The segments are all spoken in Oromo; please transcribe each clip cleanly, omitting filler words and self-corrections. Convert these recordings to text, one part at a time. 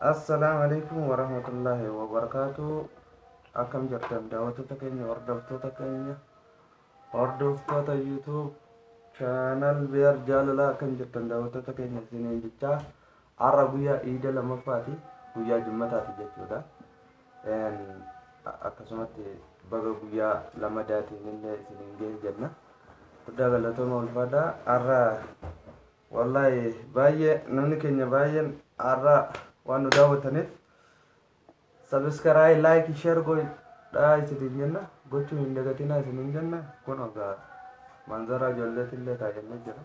Assalamualaikum warahmatullahi wabarakatuh. Akkam jirtan daawwattoota keenya hordoftoota YouTube channel Beer Jaalalaa akkam jirtan daawwattoota keenya isiniin jechaa har'a guyyaa Iida lammaffaati guyyaa Jummataati jechuudha. Akkasumatti baga guyyaa lamadaatiin illee isiniin ga'e jenna. Guddaa galatooma ulfaadhaa. Har'a wallahi baay'ee namni keenya baay'een har'a waan nu daawwataniif subscribe like share godhaa isiniin jenna. Gochuu hin dagatinaa isiniin jenna. Kun egaa manzara ijoolleetti illee kaayamee jira.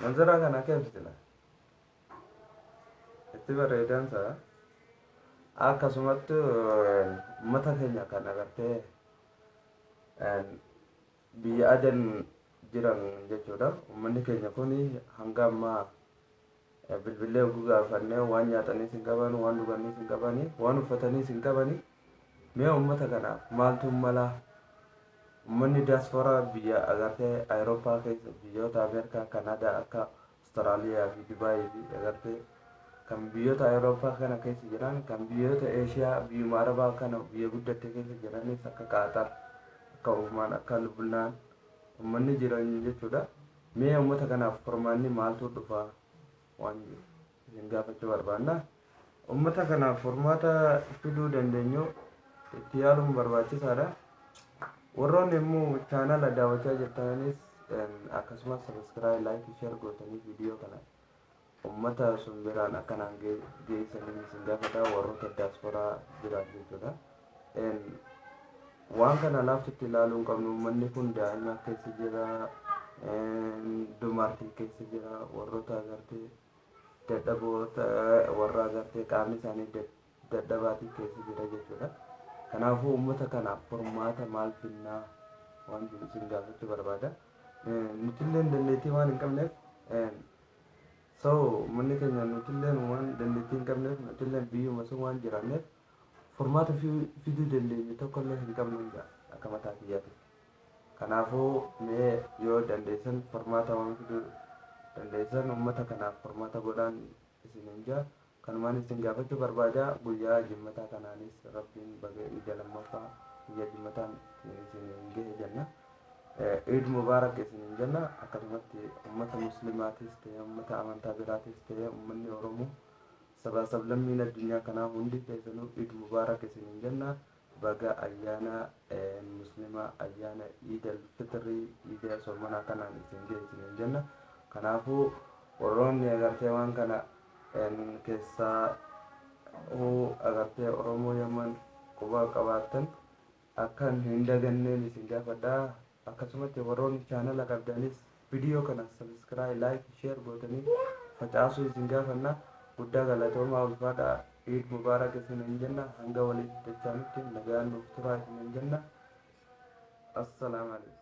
Manzara kana keessa itti bareedansa akkasumatti uummata keenya kan agartee biyya adan jiran jechuudha. Uummanni keenya kun hanga ammaa bilbilee oguu gaafannee waan nyaataniis hin qaban, waan dhuganiis hin qaban, waan uffataniis hin qaban. Mee uummata kanaaf maaltu mala? Uummanni diasporaa biyya agartee Awurooppaa keessa biyyoota Ameerikaa, Kanaadaa akka Awustiraaliyaa fi Dubaayii fi agartee kan biyyoota Awurooppaa kana keessa jiran, kan biyyoota Eeshiyaa biyyuma Arabaa kana biyya guddatte keessa jiranis akka Qaatar, akka Omaan, akka Lubnaan uummanni jiran jechuudha. Mee uummata kanaaf furmaanni maaltu dhufa? Waan isin gaafachuu barbaanna. Uummata kanaaf furmaata fiduu dandeenyu itti yaaluun barbaachisaadha. Warroonni immoo chaanala daawwachaa jirtanis akkasumas subscribe like share gootanii viidiyoo kana uummata sun biraan akkanaan geessanii isin gaafata. Warroota diasporaa jiran jechuudha. Waan kana laaftutti ilaaluu hin qabnu. Uummanni kun daa'ima keessa jira, dumartii keessa jira, warroota agartee dadhaboota warra agartee qaamni isaanii dadhabaatii keessa jira jechuudha. Kanaafuu uummata kanaaf furmaata maal finnaa waan isin gaafachuu barbaada. Nutillee dandeettii waan hin qabneef uummanni keenya nutillee waan dandeettii hin qabneef nutillee biyyuma sun waan jiraanneef furmaata fiduu dandeenyu tokkollee hin qabnu akka mataa kiyyaatti. Kanaafuu mee yoo dandeessan furmaata waan fiduu dandeessan uummata kanaaf furmaata godhaan isiniin jaa. Kanumaan isin gaafachuu barbaada. Guyyaa Jimmataa kanaanis rabbiin baga Iida lammaffaa guyyaa Jimmataan isiniin gahe jenna. Eid Mubaarak isiniin jenna. Akkasumatti uummata muslimaatis ta'e uummata amantaa biraatis ta'e uummanni Oromoo sabaa sablammiin addunyaa kanaa hundi keessanuu Eid Mubaarak isiniin jenna. Baga ayyaana muslimaa ayyaana Iidal Fitrii Iida soomanaa kanaan isin gahe isiniin jenna. Kanaafuu warroonni agartee waan kana keessaa agartee Oromoo yomman quba qabaattan akka hin daganneen isin gaafadhaa. Akkasumatti warroonni chaanala qabdanis viidiyoo kana subscribe like share gootanii facaasuu isin gaafanna. Guddaa galatoomaa ulfaadhaa. Eid Mubaarak isiniin jenna. Hanga walitti deebinutti nagaan nuuf turaa isiniin jenna. Assalaamu alaikum.